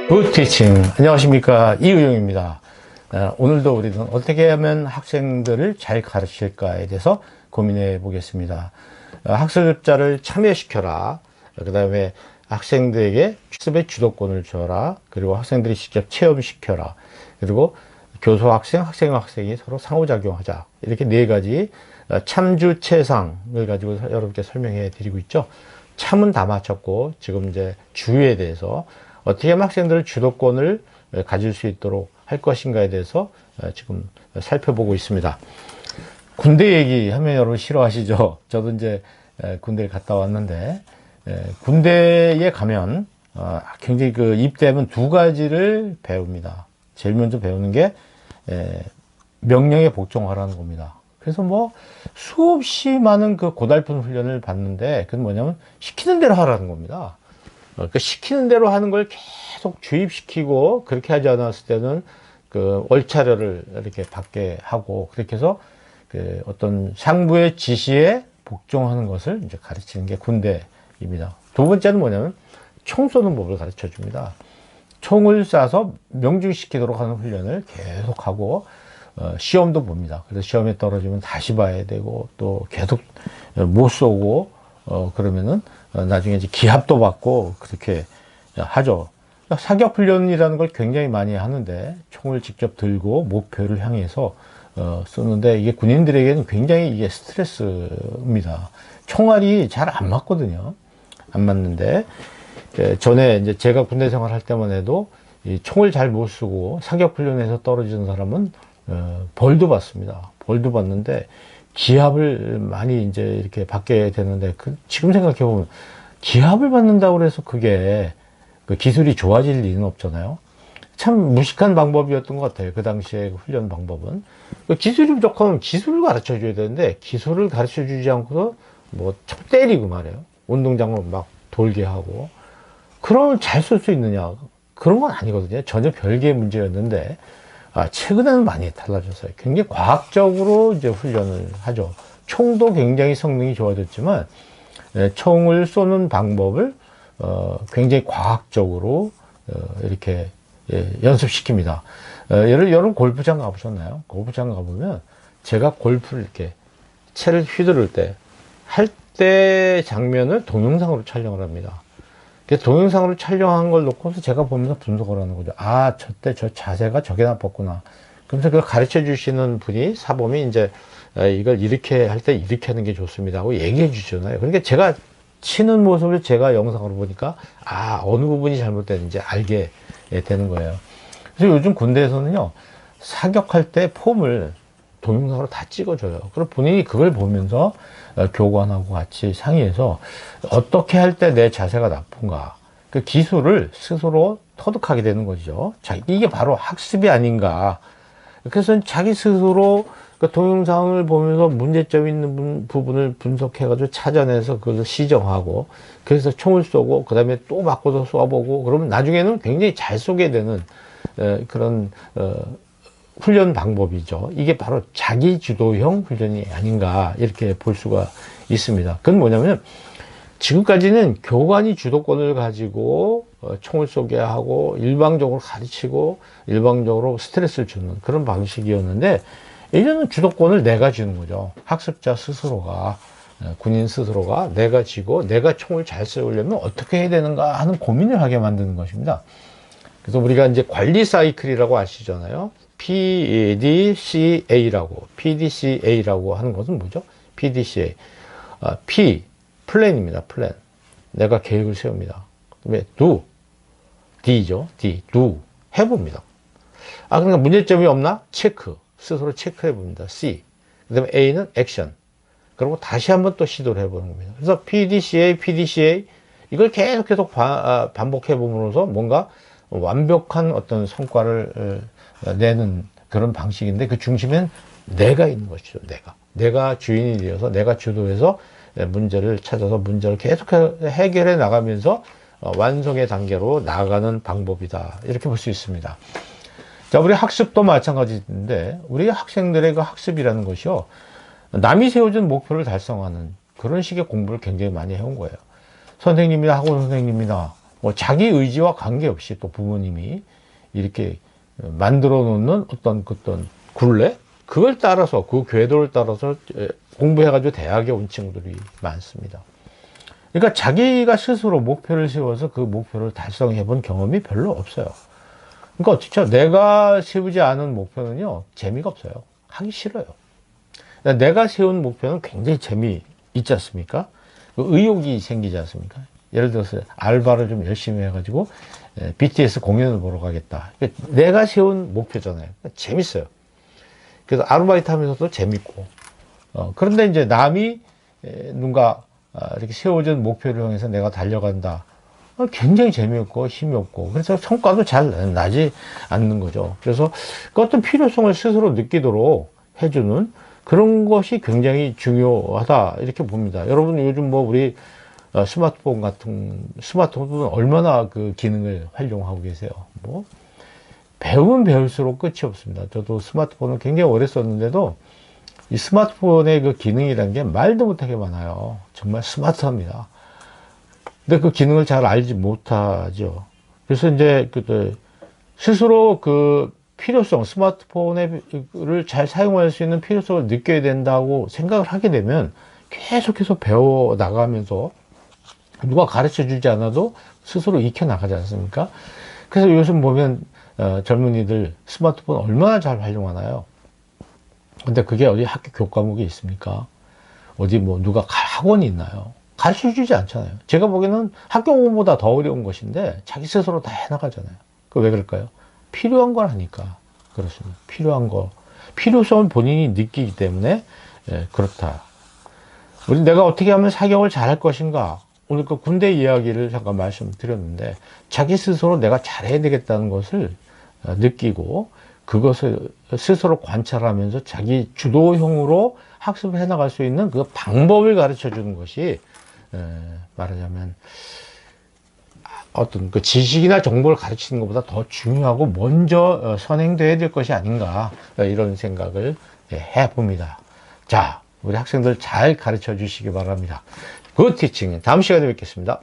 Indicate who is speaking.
Speaker 1: 굿티칭, 안녕하십니까, 이의용입니다. 오늘도 우리는 어떻게 하면 학생들을 잘 가르칠까에 대해서 고민해 보겠습니다. 학습자를 참여시켜라, 그 다음에 학생들에게 학습의 주도권을 줘라, 그리고 학생들이 직접 체험시켜라, 그리고 교수 학생, 학생이 서로 상호작용하자, 이렇게 네 가지 참주체상을 가지고 여러분께 설명해 드리고 있죠. 참은 다 마쳤고, 지금 이제 주에 대해서 어떻게 하면 학생들의 주도권을 가질 수 있도록 할 것인가에 대해서 지금 살펴보고 있습니다. 군대 얘기하면 여러분 싫어하시죠? 저도 이제 군대를 갔다 왔는데, 군대에 가면 굉장히 그 입대하면 두 가지를 배웁니다. 제일 먼저 배우는 게 명령에 복종하라는 겁니다. 그래서 뭐 수없이 많은 그 고달픈 훈련을 받는데, 그건 뭐냐면 시키는 대로 하라는 겁니다. 그 시키는 대로 하는 걸 계속 주입시키고, 그렇게 하지 않았을 때는 그 월차료를 이렇게 받게 하고, 그렇게 해서 그 어떤 상부의 지시에 복종하는 것을 이제 가르치는 게 군대입니다. 두 번째는 뭐냐면 총 쏘는 법을 가르쳐 줍니다. 총을 쏴서 명중시키도록 하는 훈련을 계속하고, 시험도 봅니다. 그래서 시험에 떨어지면 다시 봐야 되고, 또 계속 못 쏘고, 그러면은 나중에 이제 기합도 받고 그렇게 하죠. 사격 훈련이라는 걸 굉장히 많이 하는데, 총을 직접 들고 목표를 향해서 쏘는데, 이게 군인들에게는 굉장히 이게 스트레스입니다. 총알이 잘 안 맞거든요. 안 맞는데, 전에 이제 제가 군대 생활할 때만 해도 이 총을 잘 못 쏘고 사격 훈련에서 떨어지는 사람은 벌도 받습니다. 벌도 받는데 기합을 많이 이제 이렇게 받게 되는데, 지금 생각해 보면 기합을 받는다고 해서 그게 그 기술이 좋아질 리는 없잖아요. 참 무식한 방법이었던 것 같아요. 그 당시에 훈련 방법은. 기술이 부족하면 기술을 가르쳐 줘야 되는데, 기술을 가르쳐 주지 않고서 뭐 참 때리고 말이에요. 운동장을 막 돌게 하고. 그러면 잘 쏠 수 있느냐? 그런 건 아니거든요. 전혀 별개의 문제였는데, 최근에는 많이 달라졌어요. 굉장히 과학적으로 이제 훈련을 하죠. 총도 굉장히 성능이 좋아졌지만, 총을 쏘는 방법을 굉장히 과학적으로 이렇게 연습시킵니다. 여러분 골프장 가보셨나요? 골프장 가보면 제가 골프를 이렇게 채를 휘두를 때 할 때 장면을 동영상으로 촬영을 합니다. 그래서 동영상으로 촬영한 걸 놓고서 제가 보면서 분석을 하는 거죠. 저때 저 자세가 저게 나빴구나. 그러면서 그걸 가르쳐 주시는 분이, 사범이 이제 이걸 이렇게 할 때 이렇게 하는 게 좋습니다 하고 얘기해 주잖아요. 그러니까 제가 치는 모습을 제가 영상으로 보니까 어느 부분이 잘못됐는지 알게 되는 거예요. 그래서 요즘 군대에서는요, 사격할 때 폼을 동영상으로 다 찍어줘요. 그리고 본인이 그걸 보면서 교관하고 같이 상의해서 어떻게 할 때 내 자세가 나쁜가, 그 기술을 스스로 터득하게 되는 거죠. 자, 이게 바로 학습이 아닌가. 그래서 자기 스스로 그 동영상을 보면서 문제점 있는 부분을 분석해가지고 찾아내서 그것을 시정하고, 그래서 총을 쏘고, 그 다음에 또 바꿔서 쏘아보고, 그러면 나중에는 굉장히 잘 쏘게 되는 그런 훈련 방법이죠. 이게 바로 자기주도형 훈련이 아닌가, 이렇게 볼 수가 있습니다. 그건 뭐냐면, 지금까지는 교관이 주도권을 가지고 총을 쏘게 하고 일방적으로 가르치고 일방적으로 스트레스를 주는 그런 방식이었는데, 이제는 주도권을 내가 주는 거죠. 학습자 스스로가, 군인 스스로가 내가 쥐고 내가 총을 잘 쏘려면 어떻게 해야 되는가 하는 고민을 하게 만드는 것입니다. 그래서 우리가 이제 관리 사이클이라고 아시잖아요. PDCA라고 하는 것은 뭐죠? PDCA. P, 플랜입니다. 플랜. 내가 계획을 세웁니다. 그다음에 do, D죠. do, 해봅니다. 그러니까 문제점이 없나? 체크. 스스로 체크해 봅니다. C. 그 다음에 A는 액션. 그리고 다시 한번 또 시도를 해보는 겁니다. 그래서 PDCA, 이걸 계속 반복해 봄으로써 뭔가 완벽한 어떤 성과를 내는 그런 방식인데, 그 중심엔 내가 있는 것이죠. 내가 주인이 되어서 내가 주도해서 문제를 찾아서 문제를 계속 해결해 나가면서 완성의 단계로 나아가는 방법이다, 이렇게 볼 수 있습니다. 자, 우리 학습도 마찬가지인데, 우리 학생들의 그 학습이라는 것이요, 남이 세워준 목표를 달성하는 그런 식의 공부를 굉장히 많이 해온 거예요. 선생님이나 학원 선생님이나 뭐 자기 의지와 관계없이 또 부모님이 이렇게 만들어 놓는 어떤 굴레, 그걸 따라서, 그 궤도를 따라서 공부해가지고 대학에 온 친구들이 많습니다. 그러니까 자기가 스스로 목표를 세워서 그 목표를 달성해 본 경험이 별로 없어요. 그러니까 어떻게 내가 세우지 않은 목표는요, 재미가 없어요. 하기 싫어요. 내가 세운 목표는 굉장히 재미있지 않습니까? 의욕이 생기지 않습니까? 예를 들어서 알바를 좀 열심히 해가지고 BTS 공연을 보러 가겠다. 내가 세운 목표잖아요. 재밌어요. 그래서 아르바이트 하면서도 재밌고. 그런데 이제 남이 누군가 이렇게 세워진 목표를 향해서 내가 달려간다. 굉장히 재미없고 힘이 없고, 그래서 성과도 잘 나지 않는 거죠. 그래서 그 어떤 필요성을 스스로 느끼도록 해주는 그런 것이 굉장히 중요하다, 이렇게 봅니다. 여러분, 요즘 뭐 우리 스마트폰은 얼마나 그 기능을 활용하고 계세요. 뭐 배우면 배울수록 끝이 없습니다. 저도 스마트폰을 굉장히 오래 썼는데도 이 스마트폰의 그 기능이라는 게 말도 못하게 많아요. 정말 스마트합니다. 근데 그 기능을 잘 알지 못하죠. 그래서 이제 스스로 그 필요성, 스마트폰을 잘 사용할 수 있는 필요성을 느껴야 된다고 생각을 하게 되면 계속해서 배워 나가면서 누가 가르쳐 주지 않아도 스스로 익혀 나가지 않습니까? 그래서 요즘 보면 젊은이들 스마트폰 얼마나 잘 활용하나요? 근데 그게 어디 학교 교과목에 있습니까? 어디 뭐 누가 학원이 있나요? 가르쳐 주지 않잖아요. 제가 보기에는 학교 공부보다 더 어려운 것인데 자기 스스로 다 해나가잖아요. 그 왜 그럴까요? 필요한 걸 하니까 그렇습니다. 필요한 거, 필요성을 본인이 느끼기 때문에 그렇다. 우리 내가 어떻게 하면 사격을 잘할 것인가? 오늘 그 군대 이야기를 잠깐 말씀드렸는데, 자기 스스로 내가 잘해야 되겠다는 것을 느끼고 그것을 스스로 관찰하면서 자기 주도형으로 학습을 해나갈 수 있는 그 방법을 가르쳐 주는 것이 말하자면 어떤 그 지식이나 정보를 가르치는 것보다 더 중요하고 먼저 선행돼야 될 것이 아닌가, 이런 생각을 해봅니다. 자, 우리 학생들 잘 가르쳐 주시기 바랍니다. 굿 티칭, 다음 시간에 뵙겠습니다.